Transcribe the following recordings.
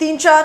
3-4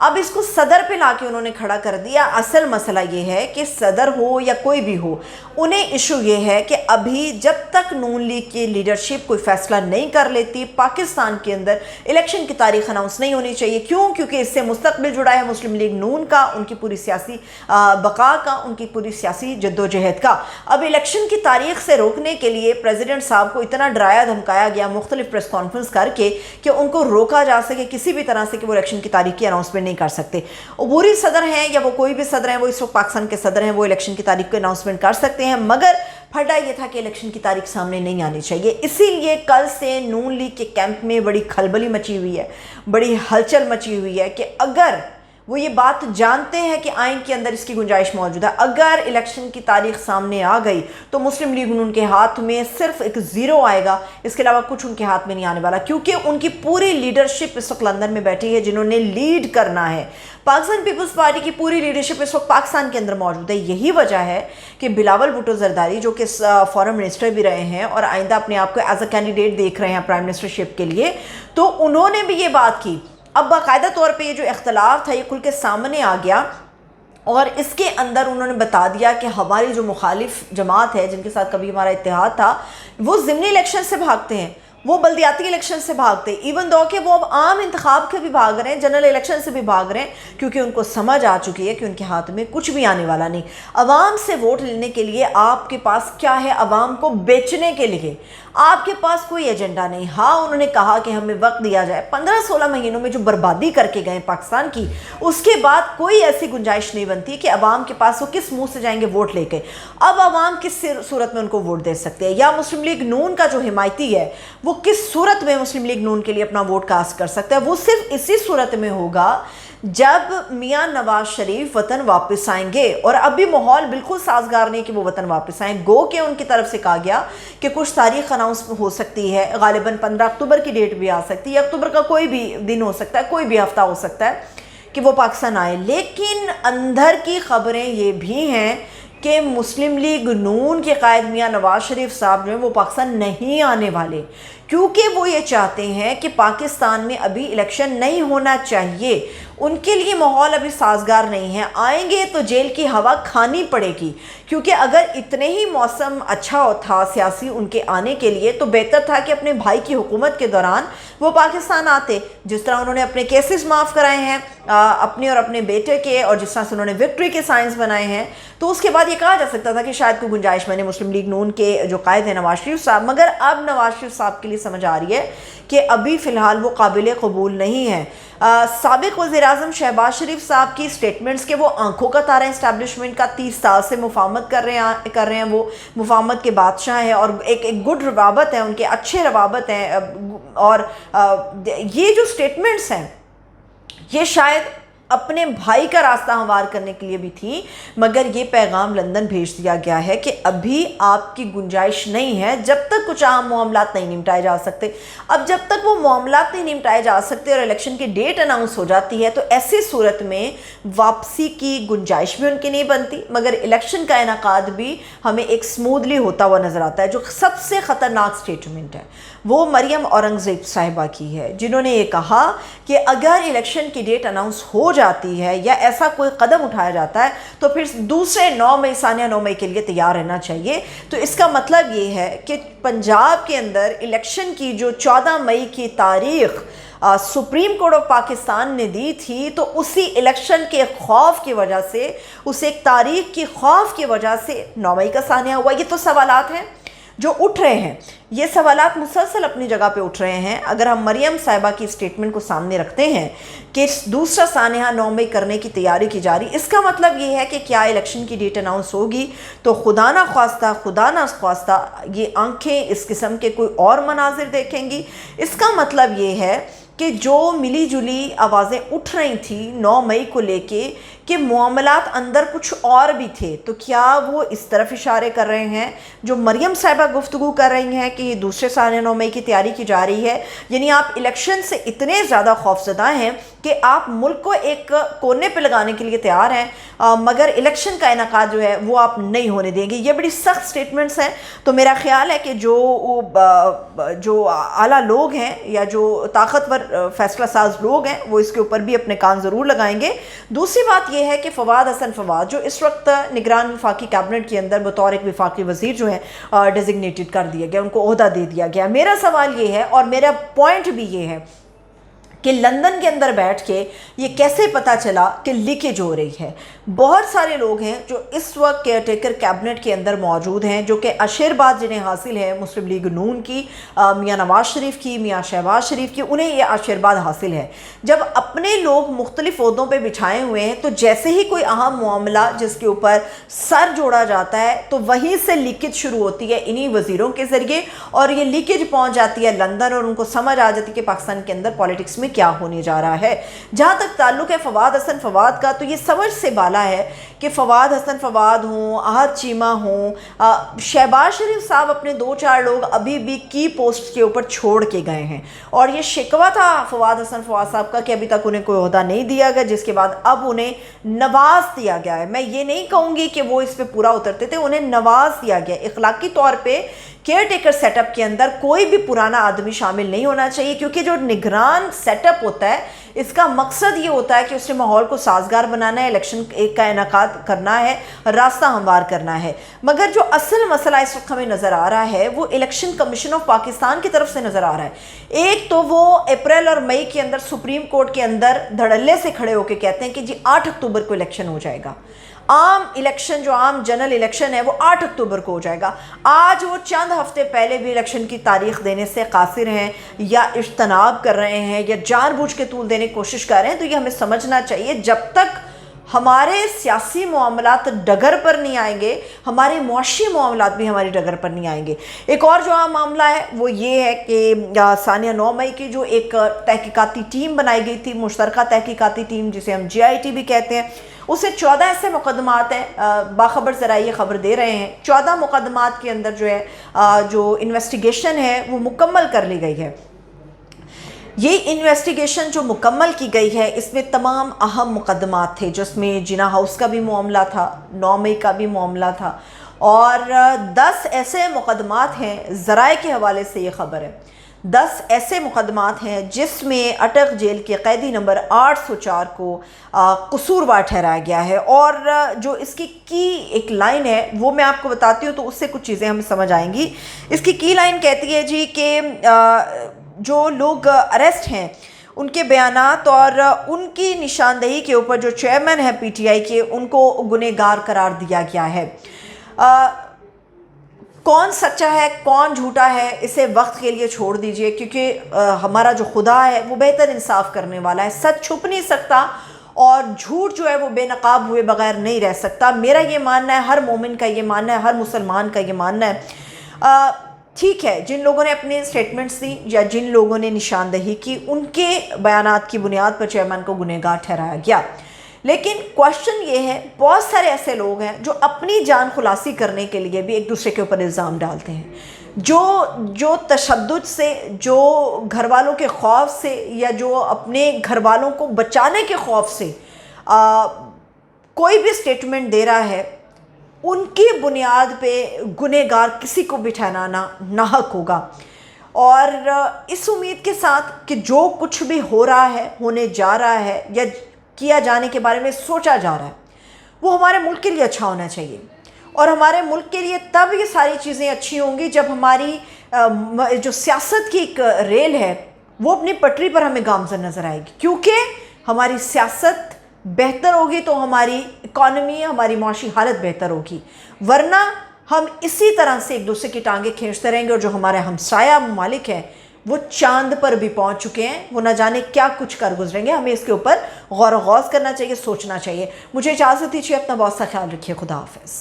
اب اس کو صدر پہ لا کے انہوں نے کھڑا کر دیا۔ اصل مسئلہ یہ ہے کہ صدر ہو یا کوئی بھی ہو، انہیں ایشو یہ ہے کہ ابھی جب تک نون لیگ کی لیڈرشپ کوئی فیصلہ نہیں کر لیتی، پاکستان کے اندر الیکشن کی تاریخ اناؤنس نہیں ہونی چاہیے۔ کیوں؟ کیونکہ اس سے مستقبل جڑا ہے مسلم لیگ نون کا، ان کی پوری سیاسی بقا کا، ان کی پوری سیاسی جدوجہد کا۔ اب الیکشن کی تاریخ سے روکنے کے لیے پریزیڈنٹ صاحب کو اتنا ڈرایا دھمکایا گیا مختلف پریس کانفرنس کر کے کہ ان کو روکا جا سکے کسی بھی طرح سے کہ وہ الیکشن کی تاریخ کی اناؤنسمنٹ نہیں کر سکتے۔ عبوری صدر ہیں یا وہ کوئی بھی صدر ہیں، وہ اس وقت پاکستان کے صدر ہیں، وہ الیکشن کی تاریخ کو اناؤنسمنٹ کر سکتے ہیں، مگر پھڈا یہ تھا کہ الیکشن کی تاریخ سامنے نہیں آنی چاہیے۔ اسی لیے کل سے نون لیگ کے کیمپ میں بڑی کھلبلی مچی ہوئی ہے، بڑی ہلچل مچی ہوئی ہے کہ اگر وہ یہ بات جانتے ہیں کہ آئین کے اندر اس کی گنجائش موجود ہے، اگر الیکشن کی تاریخ سامنے آ گئی تو مسلم لیگ ان کے ہاتھ میں صرف ایک زیرو آئے گا، اس کے علاوہ کچھ ان کے ہاتھ میں نہیں آنے والا، کیونکہ ان کی پوری لیڈرشپ اس وقت لندن میں بیٹھی ہے جنہوں نے لیڈ کرنا ہے۔ پاکستان پیپلز پارٹی کی پوری لیڈرشپ اس وقت پاکستان کے اندر موجود ہے۔ یہی وجہ ہے کہ بلاول بھٹو زرداری جو کہ فارن منسٹر بھی رہے ہیں اور آئندہ اپنے آپ کو ایز اے کینڈیڈیٹ دیکھ رہے ہیں پرائم منسٹرشپ کے لیے، تو انہوں نے بھی یہ بات کی۔ اب باقاعدہ طور پہ یہ جو اختلاف تھا یہ کھل کے سامنے آ گیا، اور اس کے اندر انہوں نے بتا دیا کہ ہماری جو مخالف جماعت ہے جن کے ساتھ کبھی ہمارا اتحاد تھا، وہ ضمنی الیکشن سے بھاگتے ہیں، وہ بلدیاتی الیکشن سے بھاگتے، ایون دو کہ وہ اب عام انتخاب کے بھی بھاگ رہے ہیں، جنرل الیکشن سے بھی بھاگ رہے ہیں، کیونکہ ان کو سمجھ آ چکی ہے کہ ان کے ہاتھ میں کچھ بھی آنے والا نہیں۔ عوام سے ووٹ لینے کے لیے آپ کے پاس کیا ہے؟ عوام کو بیچنے کے لیے آپ کے پاس کوئی ایجنڈا نہیں۔ ہاں انہوں نے کہا کہ ہمیں وقت دیا جائے، 15-16 مہینوں میں جو بربادی کر کے گئے پاکستان کی، اس کے بعد کوئی ایسی گنجائش نہیں بنتی کہ عوام کے پاس وہ کس منہ سے جائیں گے ووٹ لے کے۔ اب عوام کس صورت میں ان کو ووٹ دے سکتے ہیں، یا مسلم لیگ نون کا جو حمایتی ہے وہ کس صورت میں مسلم لیگ نون کے لیے اپنا ووٹ کاسٹ کر سکتا ہے؟ وہ صرف اسی صورت میں ہوگا جب میاں نواز شریف وطن واپس آئیں گے، اور اب بھی ماحول بالکل سازگار نہیں کہ وہ وطن واپس آئیں۔ گو کہ ان کی طرف سے کہا گیا کہ کچھ تاریخ اناؤنس ہو سکتی ہے، غالباً 15 اکتوبر کی ڈیٹ بھی آ سکتی ہے، اکتوبر کا کوئی بھی دن ہو سکتا ہے، کوئی بھی ہفتہ ہو سکتا ہے کہ وہ پاکستان آئے۔ لیکن اندر کی خبریں یہ بھی ہیں کہ مسلم لیگ نون کے قائد میاں نواز شریف صاحب جو ہیں وہ پاکستان نہیں آنے والے، کیونکہ وہ یہ چاہتے ہیں کہ پاکستان میں ابھی الیکشن نہیں ہونا چاہیے، ان کے لیے ماحول ابھی سازگار نہیں ہے۔ آئیں گے تو جیل کی ہوا کھانی پڑے گی، کیونکہ اگر اتنے ہی موسم اچھا تھا سیاسی ان کے آنے کے لیے تو بہتر تھا کہ اپنے بھائی کی حکومت کے دوران وہ پاکستان آتے، جس طرح انہوں نے اپنے کیسز معاف کرائے ہیں اپنے اور اپنے بیٹے کے، اور جس طرح سے انہوں نے وکٹری کے سائنس بنائے ہیں، تو اس کے بعد یہ کہا جا سکتا تھا کہ شاید کوئی گنجائش بنے مسلم لیگ نون کے جو قائد ہیں نواز شریف صاحب۔ مگر اب نواز شریف صاحب کے لیے سمجھ آ رہی ہے کہ ابھی فی الحال وہ قابل قبول نہیں ہے۔ سابق وزیر اعظم شہباز شریف صاحب کی سٹیٹمنٹس کے وہ آنکھوں کا تارا اسٹیبلشمنٹ کا 30 سال سے مفاہمت کر رہے ہیں، وہ مفاہمت کے بادشاہ ہیں، اور ایک گڈ روابط ہیں ان کے، اچھے روابط ہیں، اور یہ جو سٹیٹمنٹس ہیں یہ شاید اپنے بھائی کا راستہ ہموار کرنے کے لیے بھی تھی، مگر یہ پیغام لندن بھیج دیا گیا ہے کہ ابھی آپ کی گنجائش نہیں ہے جب تک کچھ عام معاملات نہیں نمٹائے جا سکتے۔ اب جب تک وہ معاملات نہیں نمٹائے جا سکتے اور الیکشن کی ڈیٹ اناؤنس ہو جاتی ہے تو ایسی صورت میں واپسی کی گنجائش بھی ان کی نہیں بنتی، مگر الیکشن کا انعقاد بھی ہمیں ایک سمودلی ہوتا ہوا نظر آتا ہے۔ جو سب سے خطرناک سٹیٹمنٹ ہے وہ مریم اورنگزیب صاحبہ کی ہے، جنہوں نے یہ کہا کہ اگر الیکشن کی ڈیٹ اناؤنس ہو جاتی ہے یا ایسا کوئی قدم اٹھایا جاتا ہے تو پھر دوسرے 9 مئی ثانیہ 9 مئی کے لیے تیار رہنا چاہیے۔ تو اس کا مطلب یہ ہے کہ پنجاب کے اندر الیکشن کی جو 14 مئی کی تاریخ سپریم کورٹ آف پاکستان نے دی تھی، تو اسی الیکشن کے خوف کی وجہ سے، اس ایک تاریخ کی خوف کی وجہ سے 9 مئی کا ثانیہ ہوا۔ یہ تو سوالات ہیں جو اٹھ رہے ہیں، یہ سوالات مسلسل اپنی جگہ پہ اٹھ رہے ہیں۔ اگر ہم مریم صاحبہ کی سٹیٹمنٹ کو سامنے رکھتے ہیں کہ دوسرا سانحہ 9 مئی کرنے کی تیاری کی جا رہی، اس کا مطلب یہ ہے کہ کیا الیکشن کی ڈیٹ اناؤنس ہوگی تو خدا نہ خواستہ یہ آنکھیں اس قسم کے کوئی اور مناظر دیکھیں گی۔ اس کا مطلب یہ ہے کہ جو ملی جلی آوازیں اٹھ رہی تھیں 9 مئی کو لے کے کہ معاملات اندر کچھ اور بھی تھے، تو کیا وہ اس طرف اشارے کر رہے ہیں جو مریم صاحبہ گفتگو کر رہی ہیں کہ یہ دوسرے سال 9 مئی کی تیاری کی جا رہی ہے؟ یعنی آپ الیکشن سے اتنے زیادہ خوفزدہ ہیں کہ آپ ملک کو ایک کونے پہ لگانے کے لیے تیار ہیں، مگر الیکشن کا انعقاد جو ہے وہ آپ نہیں ہونے دیں گے۔ یہ بڑی سخت سٹیٹمنٹس ہیں، تو میرا خیال ہے کہ جو اعلیٰ لوگ ہیں یا جو طاقتور فیصلہ ساز لوگ ہیں وہ اس کے اوپر بھی اپنے کان ضرور لگائیں گے۔ دوسری بات یہ ہے کہ فواد حسن فواد جو اس وقت نگران وفاقی کیبنٹ کے اندر بطور ایک وفاقی وزیر جو ہے ڈیزگنیٹڈ کر دیا گیا، ان کو عہدہ دے دیا گیا۔ میرا سوال یہ ہے اور میرا پوائنٹ بھی یہ ہے کہ لندن کے اندر بیٹھ کے یہ کیسے پتہ چلا کہ لیکیج ہو رہی ہے؟ بہت سارے لوگ ہیں جو اس وقت کیئر ٹیکر کیبنٹ کے اندر موجود ہیں، جو کہ آشیرواد جنہیں حاصل ہے مسلم لیگ نون کی، میاں نواز شریف کی، میاں شہباز شریف کی، انہیں یہ آشیرواد حاصل ہے۔ جب اپنے لوگ مختلف عہدوں پہ بچھائے ہوئے ہیں تو جیسے ہی کوئی اہم معاملہ جس کے اوپر سر جوڑا جاتا ہے تو وہیں سے لیکیج شروع ہوتی ہے انہی وزیروں کے ذریعے، اور یہ لیکیج پہنچ جاتی ہے لندن، اور ان کو سمجھ آ جاتی ہے کہ پاکستان کے اندر پالیٹکس میں کیا ہونے جا رہا ہے۔ جہاں تک تعلق ہے فواد حسن فواد کا، تو یہ سمجھ سے بالا ہے کہ فواد حسن فواد ہوں، احد چیمہ ہوں، شہباز شریف صاحب اپنے 2-4 لوگ ابھی بھی کی پوسٹ کے اوپر چھوڑ کے گئے ہیں، اور یہ شکوہ تھا فواد حسن فواد صاحب کا کہ ابھی تک انہیں کوئی عہدہ نہیں دیا گیا، جس کے بعد اب انہیں نواز دیا گیا ہے۔ میں یہ نہیں کہوں گی کہ وہ اس پہ پورا اترتے تھے، انہیں نواز دیا گیا۔ اخلاقی طور پہ کیئر ٹیکر سیٹ اپ کے اندر کوئی بھی پرانا آدمی شامل نہیں ہونا چاہیے، کیونکہ جو نگران سیٹ اپ ہوتا ہے اس کا مقصد یہ ہوتا ہے کہ اس نے ماحول کو سازگار بنانا ہے، الیکشن کا انعقاد کرنا ہے، راستہ ہموار کرنا ہے۔ مگر جو اصل مسئلہ اس وقت ہمیں نظر آ رہا ہے وہ الیکشن کمیشن آف پاکستان کی طرف سے نظر آ رہا ہے۔ ایک تو وہ اپریل اور مئی کے اندر سپریم کورٹ کے اندر دھڑلے سے کھڑے ہو کے کہتے ہیں کہ جی 8 اکتوبر کو الیکشن ہو جائے گا، عام الیکشن جو عام جنرل الیکشن ہے وہ 8 اکتوبر کو ہو جائے گا۔ آج وہ چند ہفتے پہلے بھی الیکشن کی تاریخ دینے سے قاصر ہیں یا اجتناب کر رہے ہیں یا جان بوجھ کے طول دینے کی کوشش کر رہے ہیں، تو یہ ہمیں سمجھنا چاہیے جب تک ہمارے سیاسی معاملات ڈگر پر نہیں آئیں گے، ہمارے معاشی معاملات بھی ہماری ڈگر پر نہیں آئیں گے۔ ایک اور جو عام معاملہ ہے وہ یہ ہے کہ ثانیہ 9 مئی کی جو ایک تحقیقاتی ٹیم بنائی گئی تھی، مشترکہ تحقیقاتی ٹیم جسے ہم GIT بھی کہتے ہیں، اسے 14 ایسے مقدمات ہیں، باخبر ذرائع یہ خبر دے رہے ہیں، 14 مقدمات کے اندر جو ہے جو انویسٹیگیشن ہے وہ مکمل کر لی گئی ہے۔ یہ انویسٹیگیشن جو مکمل کی گئی ہے اس میں تمام اہم مقدمات تھے، جس میں جنا ہاؤس کا بھی معاملہ تھا، 9 مئی کا بھی معاملہ تھا، اور 10 ایسے مقدمات ہیں، ذرائع کے حوالے سے یہ خبر ہے، 10 ایسے مقدمات ہیں جس میں اٹک جیل کے قیدی نمبر 804 کو قصوروار ٹھہرایا گیا ہے۔ اور جو اس کی ایک لائن ہے وہ میں آپ کو بتاتی ہوں تو اس سے کچھ چیزیں ہمیں سمجھ آئیں گی۔ اس کی لائن کہتی ہے جی کہ جو لوگ اریسٹ ہیں ان کے بیانات اور ان کی نشاندہی کے اوپر جو چیئرمین ہے PTI کے، ان کو گنہگار قرار دیا گیا ہے۔ کون سچا ہے کون جھوٹا ہے اسے وقت کے لیے چھوڑ دیجئے، کیونکہ ہمارا جو خدا ہے وہ بہتر انصاف کرنے والا ہے، سچ چھپ نہیں سکتا اور جھوٹ جو ہے وہ بے نقاب ہوئے بغیر نہیں رہ سکتا۔ میرا یہ ماننا ہے، ہر مومن کا یہ ماننا ہے، ہر مسلمان کا یہ ماننا ہے۔ ٹھیک ہے، جن لوگوں نے اپنے سٹیٹمنٹس دی یا جن لوگوں نے نشاندہی کی، ان کے بیانات کی بنیاد پر چیئرمین کو گنہگار ٹھہرایا گیا، لیکن کوشچن یہ ہے بہت سارے ایسے لوگ ہیں جو اپنی جان خلاصی کرنے کے لیے بھی ایک دوسرے کے اوپر الزام ڈالتے ہیں، جو تشدد سے، جو گھر والوں کے خوف سے یا جو اپنے گھر والوں کو بچانے کے خوف سے کوئی بھی سٹیٹمنٹ دے رہا ہے، ان کی بنیاد پہ گنہگار کسی کو بٹھانا ناحق ہوگا۔ اور اس امید کے ساتھ کہ جو کچھ بھی ہو رہا ہے، ہونے جا رہا ہے یا کیا جانے کے بارے میں سوچا جا رہا ہے وہ ہمارے ملک کے لیے اچھا ہونا چاہیے، اور ہمارے ملک کے لیے تب یہ ساری چیزیں اچھی ہوں گی جب ہماری جو سیاست کی ایک ریل ہے وہ اپنی پٹری پر ہمیں گامزن نظر آئے گی، کیونکہ ہماری سیاست بہتر ہوگی تو ہماری اکانومی، ہماری معاشی حالت بہتر ہوگی، ورنہ ہم اسی طرح سے ایک دوسرے کی ٹانگیں کھینچتے رہیں گے، اور جو ہمارے ہمسایہ ممالک ہیں وہ چاند پر بھی پہنچ چکے ہیں، وہ نہ جانے کیا کچھ کر گزریں گے۔ ہمیں اس کے اوپر غور و غوض کرنا چاہیے، سوچنا چاہیے۔ مجھے اجازت دیجیے، اپنا بہت سا خیال رکھیے، خدا حافظ۔